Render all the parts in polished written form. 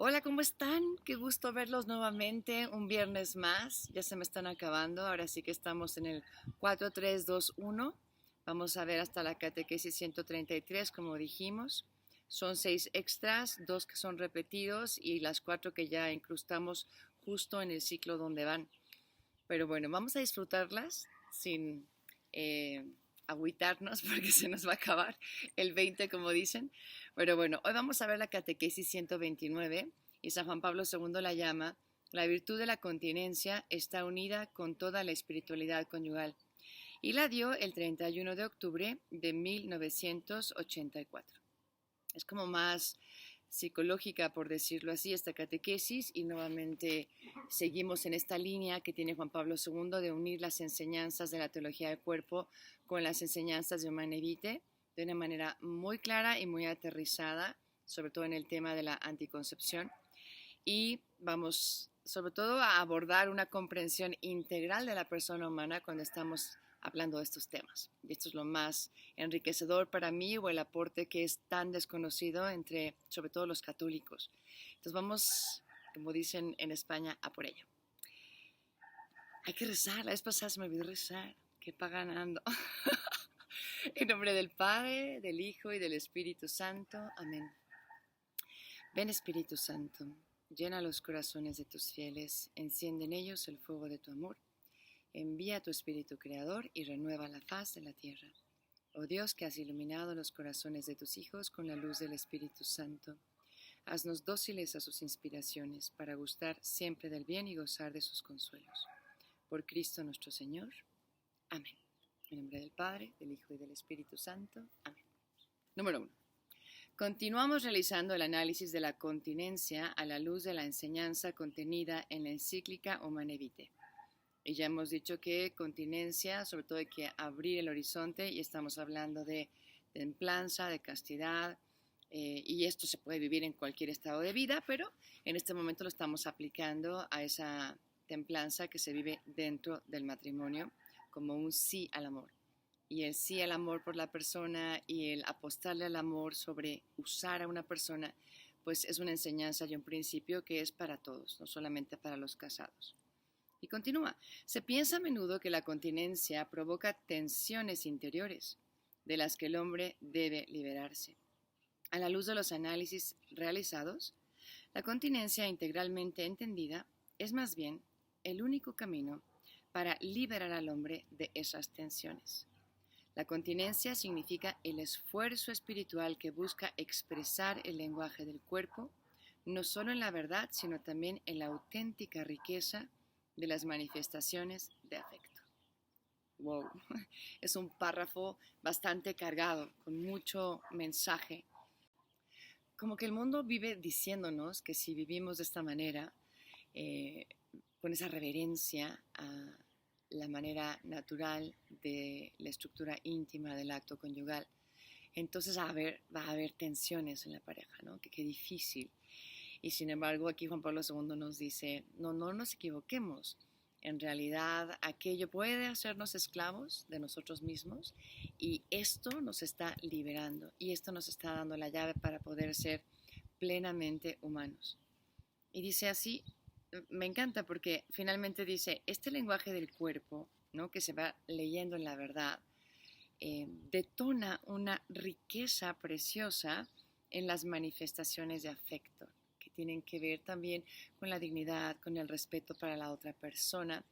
Hola, ¿cómo están? Qué gusto verlos nuevamente un viernes más. Ya se me están acabando. Ahora sí que estamos en el 4321. Vamos a ver hasta la catequesis 133, como dijimos. Son 6 extras, 2 que son repetidos y las 4 que ya incrustamos justo en el ciclo donde van. Pero bueno, vamos a disfrutarlas sin eh, agüitarnos porque se nos va a acabar el 20, como dicen. Pero bueno, hoy vamos a ver la catequesis 129 y San Juan Pablo II la llama: la virtud de la continencia está unida con toda la espiritualidad conyugal. Y la dio el 31 de octubre de 1984. Es como más psicológica, por decirlo así, esta catequesis, y nuevamente seguimos en esta línea que tiene Juan Pablo II de unir las enseñanzas de la teología del cuerpo con las enseñanzas de Humanae Vitae de una manera muy clara y muy aterrizada, sobre todo en el tema de la anticoncepción. Y vamos sobre todo a abordar una comprensión integral de la persona humana cuando estamos hablando de estos temas. Y esto es lo más enriquecedor para mí, o el aporte que es tan desconocido entre, sobre todo, los católicos. Entonces vamos, como dicen en España, a por ello. Hay que rezar. La vez pasada se me olvidó rezar. Qué paganando. En nombre del Padre, del Hijo y del Espíritu Santo. Amén. Ven, Espíritu Santo, llena los corazones de tus fieles, enciende en ellos el fuego de tu amor. Envía tu Espíritu Creador y renueva la faz de la tierra. Oh Dios, que has iluminado los corazones de tus hijos con la luz del Espíritu Santo, haznos dóciles a sus inspiraciones para gustar siempre del bien y gozar de sus consuelos. Por Cristo nuestro Señor. Amén. En nombre del Padre, del Hijo y del Espíritu Santo. Amén. Número 1. Continuamos realizando el análisis de la continencia a la luz de la enseñanza contenida en la encíclica Humanae Vitae. Y ya hemos dicho que continencia, sobre todo hay que abrir el horizonte, y estamos hablando de templanza, de castidad, y esto se puede vivir en cualquier estado de vida, pero en este momento lo estamos aplicando a esa templanza que se vive dentro del matrimonio como un sí al amor. Y el sí al amor por la persona y el apostarle al amor sobre usar a una persona, pues es una enseñanza y un principio que es para todos, no solamente para los casados. Y continúa: se piensa a menudo que la continencia provoca tensiones interiores, de las que el hombre debe liberarse. A la luz de los análisis realizados, la continencia integralmente entendida es más bien el único camino para liberar al hombre de esas tensiones. La continencia significa el esfuerzo espiritual que busca expresar el lenguaje del cuerpo, no solo en la verdad, sino también en la auténtica riqueza de las manifestaciones de afecto. Wow, es un párrafo bastante cargado, con mucho mensaje. Como que el mundo vive diciéndonos que si vivimos de esta manera, eh, con esa reverencia a la manera natural de la estructura íntima del acto conyugal, entonces va a haber tensiones en la pareja, ¿no? Que qué difícil. Y sin embargo, aquí Juan Pablo II nos dice: no, no nos equivoquemos. En realidad, aquello puede hacernos esclavos de nosotros mismos, y esto nos está liberando, y esto nos está dando la llave para poder ser plenamente humanos. Y dice así, me encanta porque finalmente dice: este lenguaje del cuerpo, ¿no?, que se va leyendo en la verdad, detona una riqueza preciosa en las manifestaciones de afecto, que tienen que ver también con la dignidad, con el respeto para la otra persona.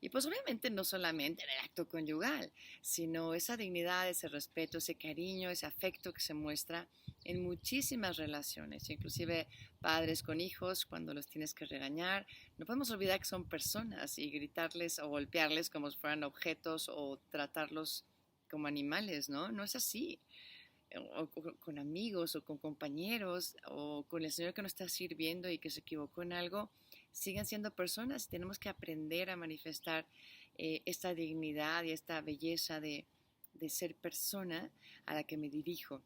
Y pues obviamente no solamente en el acto conyugal, sino esa dignidad, ese respeto, ese cariño, ese afecto que se muestra en muchísimas relaciones, inclusive padres con hijos, cuando los tienes que regañar. No podemos olvidar que son personas, y gritarles o golpearles como si fueran objetos o tratarlos como animales, ¿no? No es así. O con amigos o con compañeros o con el Señor que nos está sirviendo y que se equivocó en algo, siguen siendo personas, y tenemos que aprender a manifestar esta dignidad y esta belleza de ser persona a la que me dirijo.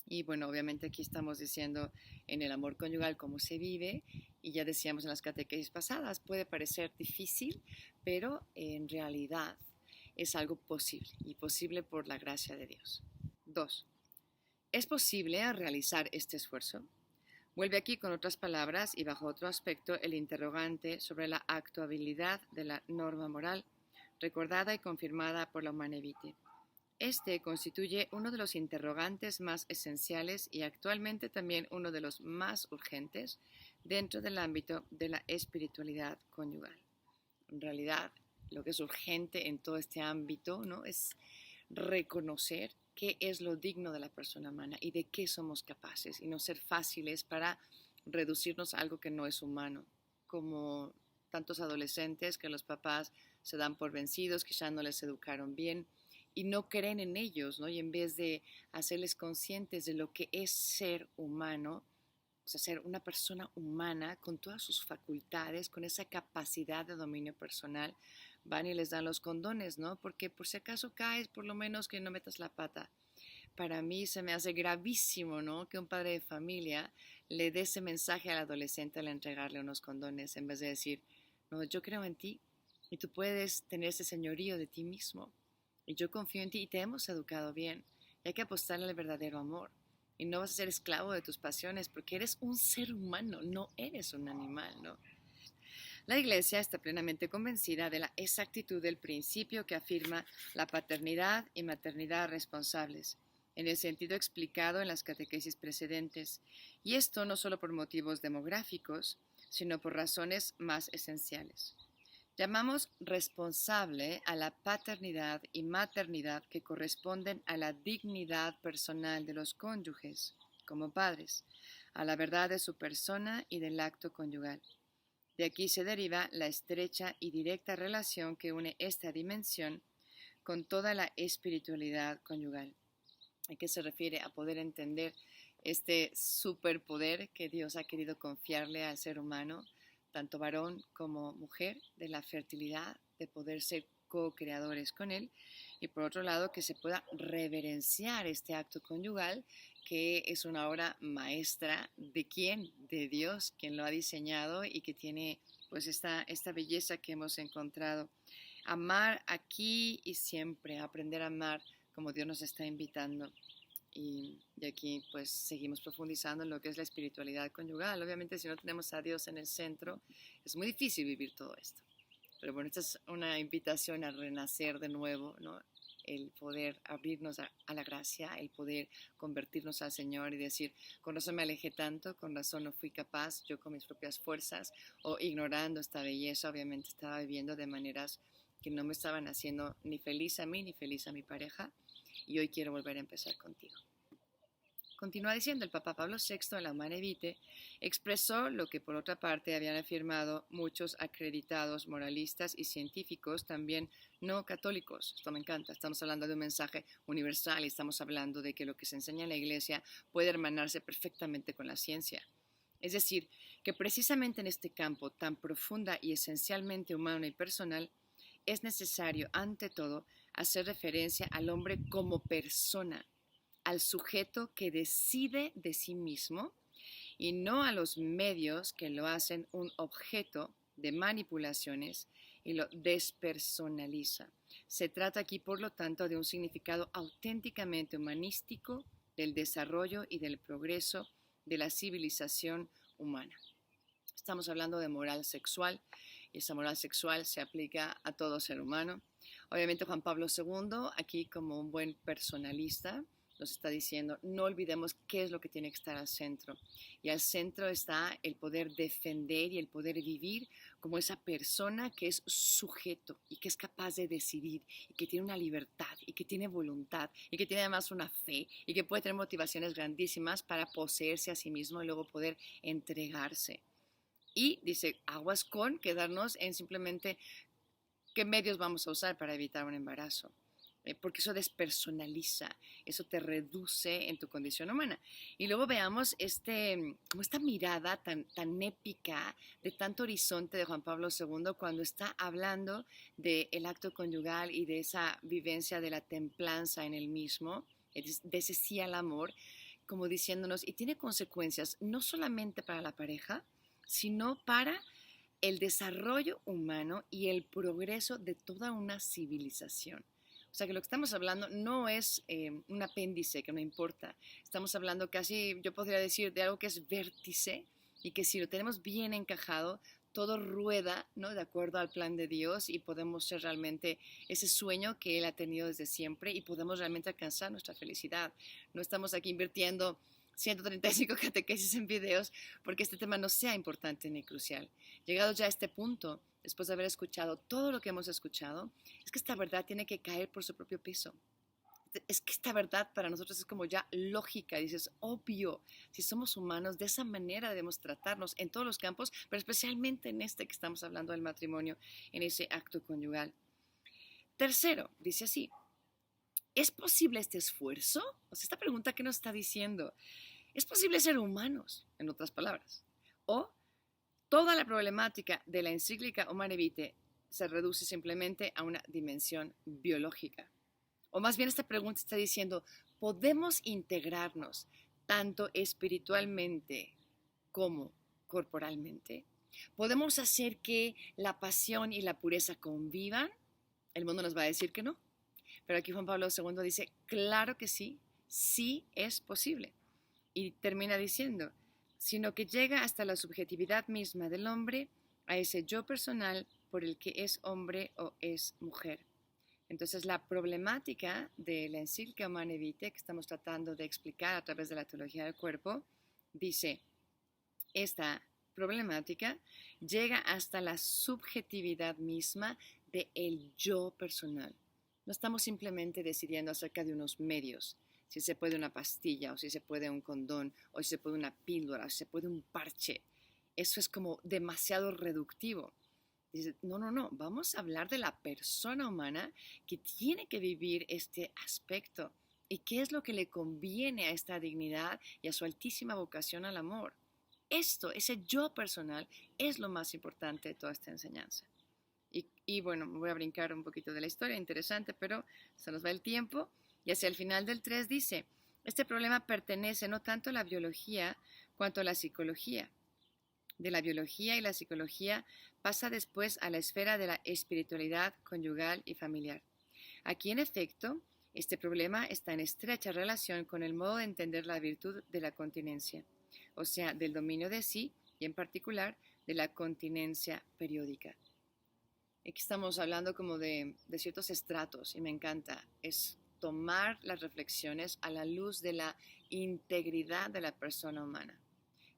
Y bueno, obviamente aquí estamos diciendo en el amor conyugal cómo se vive, y ya decíamos en las catequesis pasadas, puede parecer difícil, pero en realidad es algo posible, y posible por la gracia de Dios. 2. ¿Es posible realizar este esfuerzo? Vuelve aquí con otras palabras y bajo otro aspecto el interrogante sobre la actuabilidad de la norma moral, recordada y confirmada por la Humanae Vitae. Este constituye uno de los interrogantes más esenciales y actualmente también uno de los más urgentes dentro del ámbito de la espiritualidad conyugal. En realidad, lo que es urgente en todo este ámbito, ¿no?, es reconocer qué es lo digno de la persona humana y de qué somos capaces y no ser fáciles para reducirnos a algo que no es humano, como tantos adolescentes que los papás se dan por vencidos, que ya no les educaron bien y no creen en ellos, ¿no? Y en vez de hacerles conscientes de lo que es ser humano, o sea, ser una persona humana con todas sus facultades, con esa capacidad de dominio personal, van y les dan los condones, ¿no? Porque por si acaso caes, por lo menos que no metas la pata. Para mí se me hace gravísimo, ¿no?, que un padre de familia le dé ese mensaje al adolescente al entregarle unos condones en vez de decir, no, yo creo en ti y tú puedes tener ese señorío de ti mismo y yo confío en ti y te hemos educado bien y hay que apostarle al verdadero amor y no vas a ser esclavo de tus pasiones porque eres un ser humano, no eres un animal, ¿no? La Iglesia está plenamente convencida de la exactitud del principio que afirma la paternidad y maternidad responsables, en el sentido explicado en las catequesis precedentes, y esto no solo por motivos demográficos, sino por razones más esenciales. Llamamos responsable a la paternidad y maternidad que corresponden a la dignidad personal de los cónyuges, como padres, a la verdad de su persona y del acto conyugal. De aquí se deriva la estrecha y directa relación que une esta dimensión con toda la espiritualidad conyugal. ¿A qué se refiere? A poder entender este superpoder que Dios ha querido confiarle al ser humano, tanto varón como mujer, de la fertilidad, de poder ser co-creadores con él, y por otro lado que se pueda reverenciar este acto conyugal, que es una obra maestra de quién, de Dios, quien lo ha diseñado y que tiene pues esta belleza que hemos encontrado. Amar aquí y siempre, aprender a amar como Dios nos está invitando. Y de aquí pues seguimos profundizando en lo que es la espiritualidad conyugal. Obviamente si no tenemos a Dios en el centro es muy difícil vivir todo esto. Pero bueno, esta es una invitación a renacer de nuevo, ¿no? El poder abrirnos a la gracia, el poder convertirnos al Señor y decir, con razón me alejé tanto, con razón no fui capaz, yo con mis propias fuerzas o ignorando esta belleza, obviamente estaba viviendo de maneras que no me estaban haciendo ni feliz a mí ni feliz a mi pareja y hoy quiero volver a empezar contigo. Continúa diciendo, el Papa Pablo VI en la Humanae Vitae expresó lo que por otra parte habían afirmado muchos acreditados moralistas y científicos también no católicos. Esto me encanta, estamos hablando de un mensaje universal y estamos hablando de que lo que se enseña en la Iglesia puede hermanarse perfectamente con la ciencia. Es decir, que precisamente en este campo tan profunda y esencialmente humano y personal, es necesario, ante todo, hacer referencia al hombre como persona, al sujeto que decide de sí mismo y no a los medios que lo hacen un objeto de manipulaciones y lo despersonaliza. Se trata aquí, por lo tanto, de un significado auténticamente humanístico del desarrollo y del progreso de la civilización humana. Estamos hablando de moral sexual y esa moral sexual se aplica a todo ser humano. Obviamente Juan Pablo II, aquí como un buen personalista, nos está diciendo, no olvidemos qué es lo que tiene que estar al centro. Y al centro está el poder defender y el poder vivir como esa persona que es sujeto y que es capaz de decidir y que tiene una libertad y que tiene voluntad y que tiene además una fe y que puede tener motivaciones grandísimas para poseerse a sí mismo y luego poder entregarse. Y dice, aguas con quedarnos en simplemente qué medios vamos a usar para evitar un embarazo. Porque eso despersonaliza, eso te reduce en tu condición humana. Y luego veamos como esta mirada tan épica, de tanto horizonte de Juan Pablo II, cuando está hablando del acto conyugal y de esa vivencia de la templanza en el mismo, de ese sí al amor, como diciéndonos, y tiene consecuencias no solamente para la pareja, sino para el desarrollo humano y el progreso de toda una civilización. O sea que lo que estamos hablando no es un apéndice que no importa. Estamos hablando casi, yo podría decir, de algo que es vértice y que si lo tenemos bien encajado, todo rueda, ¿no? De acuerdo al plan de Dios y podemos ser realmente ese sueño que Él ha tenido desde siempre y podemos realmente alcanzar nuestra felicidad. No estamos aquí invirtiendo 135 catequesis en videos porque este tema no sea importante ni crucial. Llegados ya a este punto, después de haber escuchado todo lo que hemos escuchado, es que esta verdad tiene que caer por su propio peso. Es que esta verdad para nosotros es como ya lógica, dices, obvio, si somos humanos, de esa manera debemos tratarnos en todos los campos, pero especialmente en este que estamos hablando del matrimonio, en ese acto conyugal. Tercero, dice así, ¿es posible este esfuerzo? O sea, esta pregunta, ¿qué nos está diciendo? ¿Es posible ser humanos, en otras palabras? O toda la problemática de la encíclica Humanae Vitae se reduce simplemente a una dimensión biológica. O más bien esta pregunta está diciendo, ¿podemos integrarnos tanto espiritualmente como corporalmente? ¿Podemos hacer que la pasión y la pureza convivan? El mundo nos va a decir que no. Pero aquí Juan Pablo II dice, claro que sí, sí es posible. Y termina diciendo, sino que llega hasta la subjetividad misma del hombre, a ese yo personal por el que es hombre o es mujer. Entonces, la problemática de la encíclica Humanae Vitae que estamos tratando de explicar a través de la teología del cuerpo, dice, esta problemática llega hasta la subjetividad misma del yo personal. No estamos simplemente decidiendo acerca de unos medios, si se puede una pastilla, o si se puede un condón, o si se puede una píldora, o si se puede un parche. Eso es como demasiado reductivo. Dice, no, vamos a hablar de la persona humana que tiene que vivir este aspecto y qué es lo que le conviene a esta dignidad y a su altísima vocación al amor. Esto, ese yo personal, es lo más importante de toda esta enseñanza. Y bueno, me voy a brincar un poquito de la historia, interesante, pero se nos va el tiempo. Y hacia el final del 3 dice, este problema pertenece no tanto a la biología cuanto a la psicología. De la biología y la psicología pasa después a la esfera de la espiritualidad conyugal y familiar. Aquí, en efecto, este problema está en estrecha relación con el modo de entender la virtud de la continencia, o sea, del dominio de sí y en particular de la continencia periódica. Aquí estamos hablando como de ciertos estratos y me encanta. Es tomar las reflexiones a la luz de la integridad de la persona humana.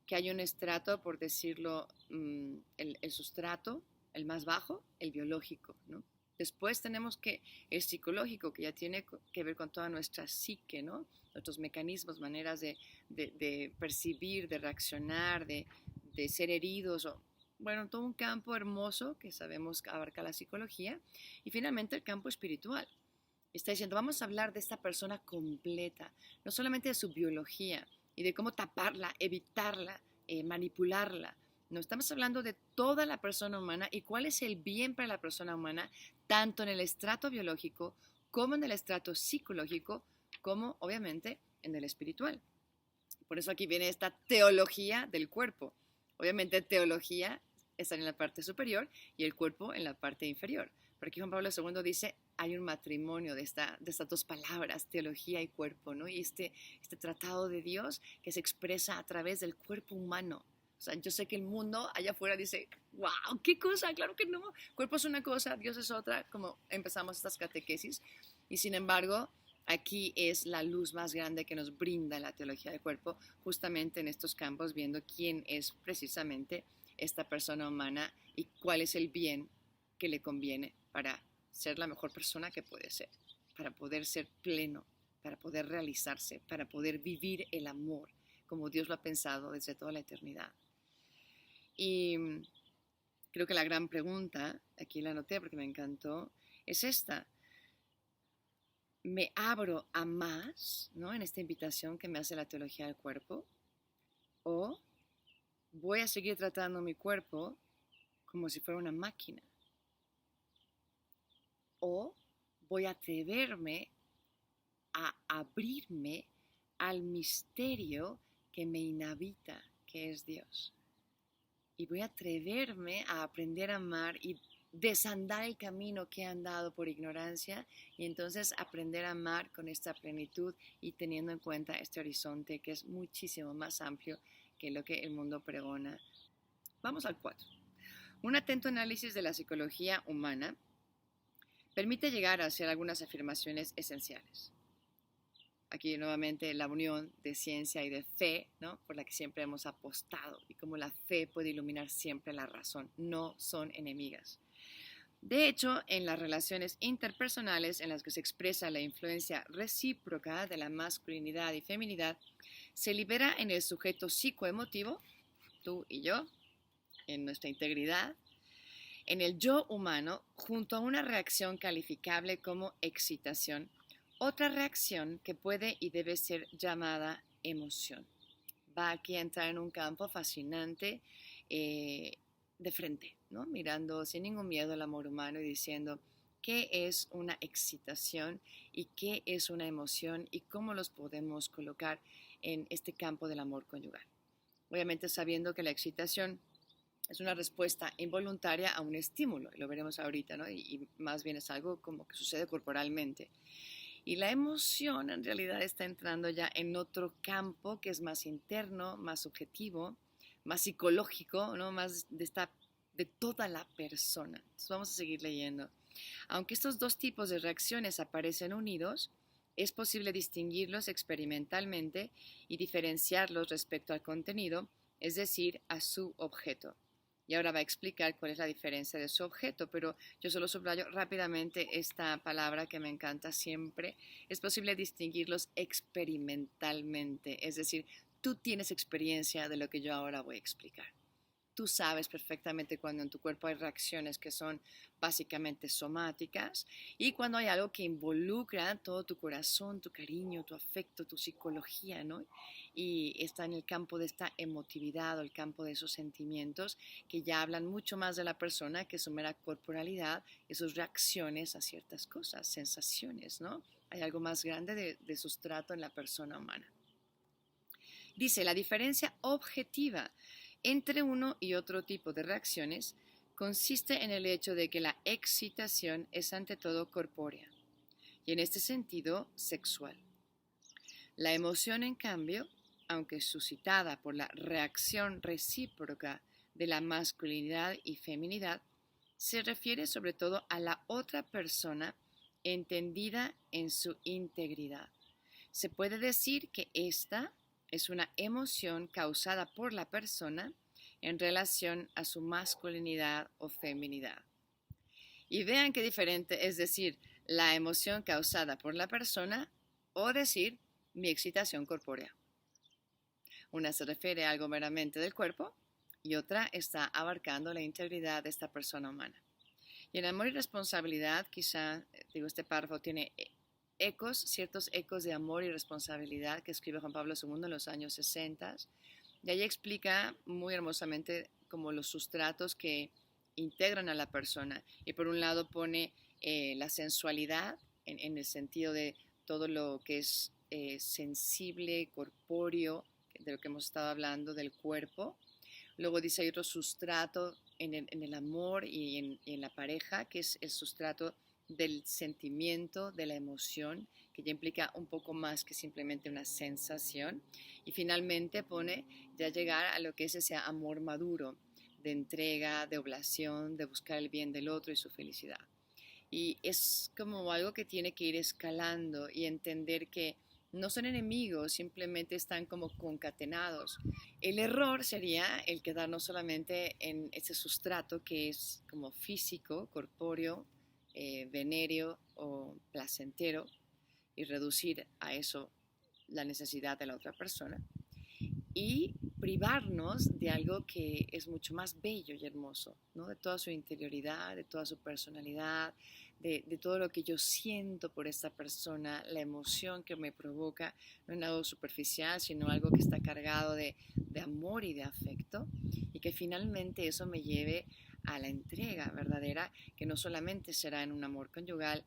Que hay un estrato, por decirlo, el sustrato, el más bajo, el biológico, ¿no? Después tenemos que el psicológico, que ya tiene que ver con toda nuestra psique, ¿no? Nuestros mecanismos, maneras de percibir, de reaccionar, de ser heridos, o, bueno, todo un campo hermoso que sabemos que abarca la psicología. Y finalmente el campo espiritual. Está diciendo, vamos a hablar de esta persona completa, no solamente de su biología y de cómo taparla, evitarla, manipularla. No estamos hablando de toda la persona humana y cuál es el bien para la persona humana, tanto en el estrato biológico como en el estrato psicológico, como obviamente en el espiritual. Por eso aquí viene esta teología del cuerpo. Obviamente teología está en la parte superior y el cuerpo en la parte inferior. Pero aquí Juan Pablo II dice, hay un matrimonio de estas dos palabras, teología y cuerpo, ¿no? Y este tratado de Dios que se expresa a través del cuerpo humano. O sea, yo sé que el mundo allá afuera dice, wow, ¿qué cosa? Claro que no. Cuerpo es una cosa, Dios es otra, como empezamos estas catequesis. Y sin embargo, aquí es la luz más grande que nos brinda la teología del cuerpo, justamente en estos campos, viendo quién es precisamente esta persona humana y cuál es el bien que le conviene para ser la mejor persona que puede ser, para poder ser pleno, para poder realizarse, para poder vivir el amor como Dios lo ha pensado desde toda la eternidad. Y creo que la gran pregunta, aquí la anoté porque me encantó, es esta. ¿Me abro a más, ¿no? En esta invitación que me hace la teología del cuerpo? ¿O voy a seguir tratando mi cuerpo como si fuera una máquina? ¿O voy a atreverme a abrirme al misterio que me inhabita, que es Dios? Y voy a atreverme a aprender a amar y desandar el camino que he andado por ignorancia y entonces aprender a amar con esta plenitud y teniendo en cuenta este horizonte que es muchísimo más amplio que lo que el mundo pregona. Vamos al 4. Un atento análisis de la psicología humana permite llegar a hacer algunas afirmaciones esenciales. Aquí nuevamente la unión de ciencia y de fe, ¿no? Por la que siempre hemos apostado y cómo la fe puede iluminar siempre la razón. No son enemigas. De hecho, en las relaciones interpersonales en las que se expresa la influencia recíproca de la masculinidad y feminidad, se libera en el sujeto psicoemotivo, tú y yo, en nuestra integridad, en el yo humano, junto a una reacción calificable como excitación, otra reacción que puede y debe ser llamada emoción. Va aquí a entrar en un campo fascinante de frente, ¿no? Mirando sin ningún miedo el amor humano y diciendo qué es una excitación y qué es una emoción y cómo los podemos colocar en este campo del amor conyugal. Obviamente sabiendo que la excitación es una respuesta involuntaria a un estímulo, y lo veremos ahorita, ¿no? Y más bien es algo como que sucede corporalmente. Y la emoción en realidad está entrando ya en otro campo que es más interno, más subjetivo, más psicológico, ¿no? Más de toda la persona. Entonces vamos a seguir leyendo. Aunque estos dos tipos de reacciones aparecen unidos, es posible distinguirlos experimentalmente y diferenciarlos respecto al contenido, es decir, a su objeto. Y ahora va a explicar cuál es la diferencia de su objeto, pero yo solo subrayo rápidamente esta palabra que me encanta siempre. Es posible distinguirlos experimentalmente, es decir, tú tienes experiencia de lo que yo ahora voy a explicar. Tú sabes perfectamente cuando en tu cuerpo hay reacciones que son básicamente somáticas y cuando hay algo que involucra todo tu corazón, tu cariño, tu afecto, tu psicología, ¿no? Y está en el campo de esta emotividad o el campo de esos sentimientos que ya hablan mucho más de la persona que su mera corporalidad y sus reacciones a ciertas cosas, sensaciones, ¿no? Hay algo más grande de sustrato en la persona humana. Dice, la diferencia objetiva entre uno y otro tipo de reacciones consiste en el hecho de que la excitación es ante todo corpórea y en este sentido sexual. La emoción, en cambio, aunque suscitada por la reacción recíproca de la masculinidad y feminidad, se refiere sobre todo a la otra persona entendida en su integridad. Se puede decir que esta es una emoción causada por la persona en relación a su masculinidad o feminidad. Y vean qué diferente es decir la emoción causada por la persona o decir mi excitación corpórea. Una se refiere a algo meramente del cuerpo y otra está abarcando la integridad de esta persona humana. Y en amor y responsabilidad, quizá, este párrafo tiene ciertos ecos de amor y responsabilidad que escribe Juan Pablo II en los años 60. Y ahí explica muy hermosamente como los sustratos que integran a la persona. Y por un lado pone la sensualidad en el sentido de todo lo que es sensible, corpóreo, de lo que hemos estado hablando, del cuerpo. Luego dice hay otro sustrato en el amor y en la pareja, que es el sustrato del sentimiento, de la emoción, que ya implica un poco más que simplemente una sensación. Y finalmente pone ya llegar a lo que es ese amor maduro, de entrega, de oblación, de buscar el bien del otro y su felicidad. Y es como algo que tiene que ir escalando y entender que no son enemigos, simplemente están como concatenados. El error sería el quedarnos solamente en ese sustrato que es como físico, corpóreo, venéreo o placentero y reducir a eso la necesidad de la otra persona y privarnos de algo que es mucho más bello y hermoso, ¿no? De toda su interioridad, de toda su personalidad, de todo lo que yo siento por esta persona, la emoción que me provoca, no es algo superficial, sino algo que está cargado de amor y de afecto, y que finalmente eso me lleve a la entrega verdadera, que no solamente será en un amor conyugal,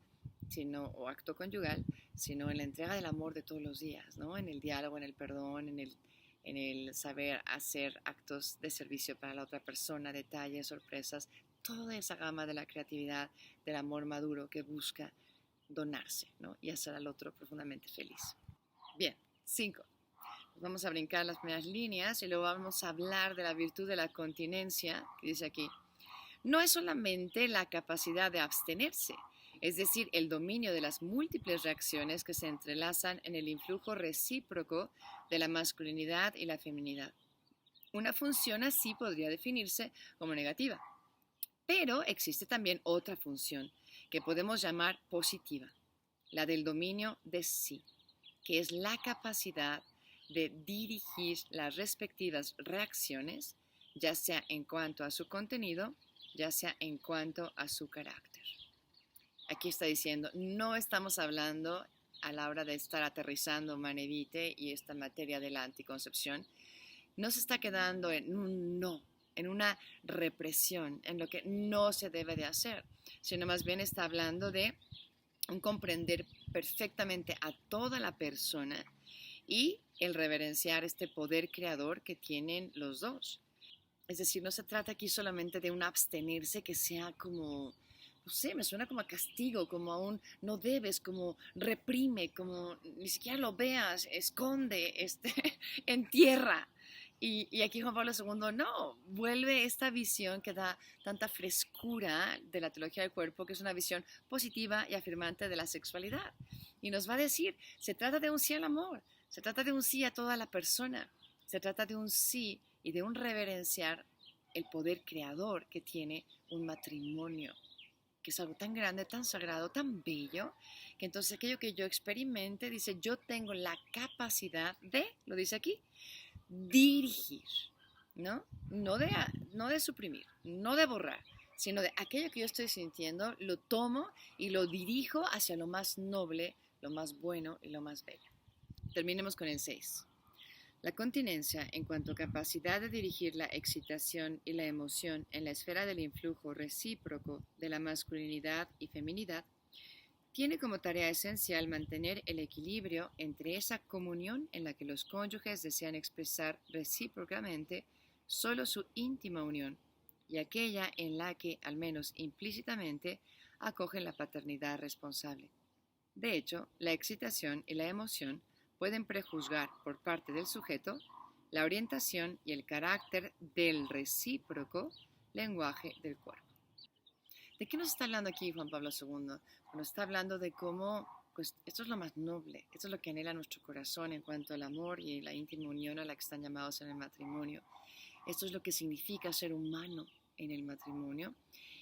o acto conyugal, sino en la entrega del amor de todos los días, ¿no? En el diálogo, en el perdón, en el saber hacer actos de servicio para la otra persona, detalles, sorpresas, toda esa gama de la creatividad, del amor maduro que busca donarse, ¿no? Y hacer al otro profundamente feliz. Bien, 5. Vamos a brincar las primeras líneas y luego vamos a hablar de la virtud de la continencia, que dice aquí. No es solamente la capacidad de abstenerse, es decir, el dominio de las múltiples reacciones que se entrelazan en el influjo recíproco de la masculinidad y la feminidad. Una función así podría definirse como negativa, pero existe también otra función que podemos llamar positiva, la del dominio de sí, que es la capacidad de dirigir las respectivas reacciones, ya sea en cuanto a su contenido, ya sea en cuanto a su carácter. Aquí está diciendo, no estamos hablando a la hora de estar aterrizando Manevite y esta materia de la anticoncepción, no se está quedando en un no, en una represión, en lo que no se debe de hacer, sino más bien está hablando de un comprender perfectamente a toda la persona y el reverenciar este poder creador que tienen los dos. Es decir, no se trata aquí solamente de un abstenerse que sea como, no sé, me suena como a castigo, como a un no debes, como reprime, como ni siquiera lo veas, esconde, entierra. Y aquí Juan Pablo II no, vuelve esta visión que da tanta frescura de la teología del cuerpo, que es una visión positiva y afirmante de la sexualidad. Y nos va a decir, se trata de un sí al amor, se trata de un sí a toda la persona, se trata de un sí y de un reverenciar el poder creador que tiene un matrimonio, que es algo tan grande, tan sagrado, tan bello, que entonces aquello que yo experimente, dice, yo tengo la capacidad de, lo dice aquí, dirigir, ¿no? No de suprimir, no de borrar, sino de aquello que yo estoy sintiendo, lo tomo y lo dirijo hacia lo más noble, lo más bueno y lo más bello. Terminemos con el 6. La continencia, en cuanto a capacidad de dirigir la excitación y la emoción en la esfera del influjo recíproco de la masculinidad y feminidad, tiene como tarea esencial mantener el equilibrio entre esa comunión en la que los cónyuges desean expresar recíprocamente solo su íntima unión y aquella en la que, al menos implícitamente, acogen la paternidad responsable. De hecho, la excitación y la emoción pueden prejuzgar por parte del sujeto la orientación y el carácter del recíproco lenguaje del cuerpo. ¿De qué nos está hablando aquí Juan Pablo II? Nos está hablando de cómo pues, esto es lo más noble, esto es lo que anhela nuestro corazón en cuanto al amor y la íntima unión a la que están llamados en el matrimonio. Esto es lo que significa ser humano en el matrimonio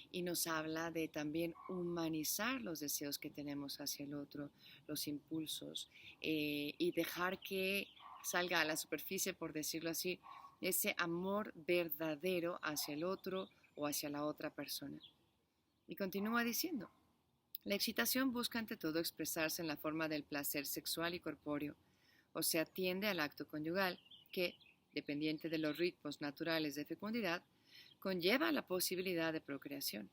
y nos habla de también humanizar los deseos que tenemos hacia el otro, los impulsos y dejar que salga a la superficie, por decirlo así, ese amor verdadero hacia el otro o hacia la otra persona. Y continúa diciendo, la excitación busca ante todo expresarse en la forma del placer sexual y corpóreo, o sea, tiende al acto conyugal, que, dependiente de los ritmos naturales de fecundidad, conlleva la posibilidad de procreación.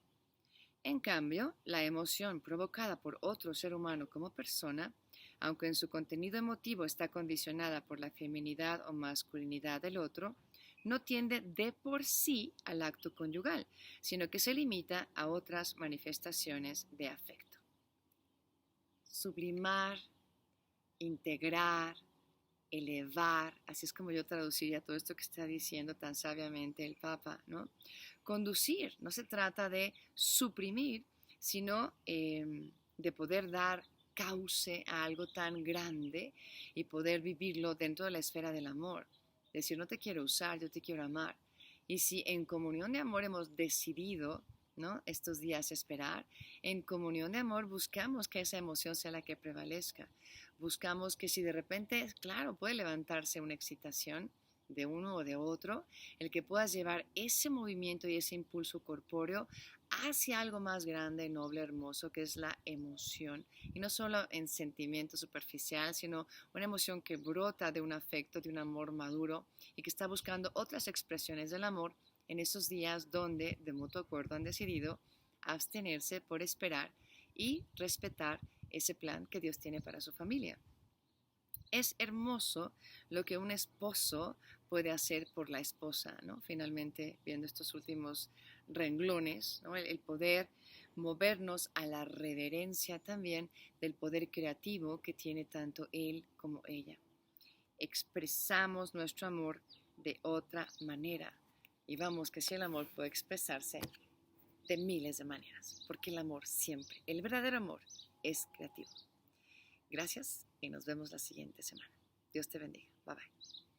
En cambio, la emoción provocada por otro ser humano como persona, aunque en su contenido emotivo está condicionada por la feminidad o masculinidad del otro, no tiende de por sí al acto conyugal, sino que se limita a otras manifestaciones de afecto. Sublimar, integrar, elevar, así es como yo traduciría todo esto que está diciendo tan sabiamente el Papa, ¿no? Conducir, no se trata de suprimir, sino de poder dar cauce a algo tan grande y poder vivirlo dentro de la esfera del amor. Decir, no te quiero usar, yo te quiero amar. Y si en comunión de amor hemos decidido, ¿no?, estos días esperar, en comunión de amor buscamos que esa emoción sea la que prevalezca. Buscamos que si de repente, claro, puede levantarse una excitación de uno o de otro, el que puedas llevar ese movimiento y ese impulso corpóreo hacia algo más grande, noble, hermoso, que es la emoción. Y no solo en sentimiento superficial, sino una emoción que brota de un afecto, de un amor maduro y que está buscando otras expresiones del amor en esos días donde de mutuo acuerdo han decidido abstenerse por esperar y respetar ese plan que Dios tiene para su familia. Es hermoso lo que un esposo puede hacer por la esposa, ¿no? Finalmente, viendo estos últimos renglones, ¿no? El poder movernos a la reverencia también del poder creativo que tiene tanto él como ella. Expresamos nuestro amor de otra manera. Y vamos, que si el amor puede expresarse de miles de maneras, porque el amor siempre, el verdadero amor, es creativo. Gracias y nos vemos la siguiente semana. Dios te bendiga. Bye bye.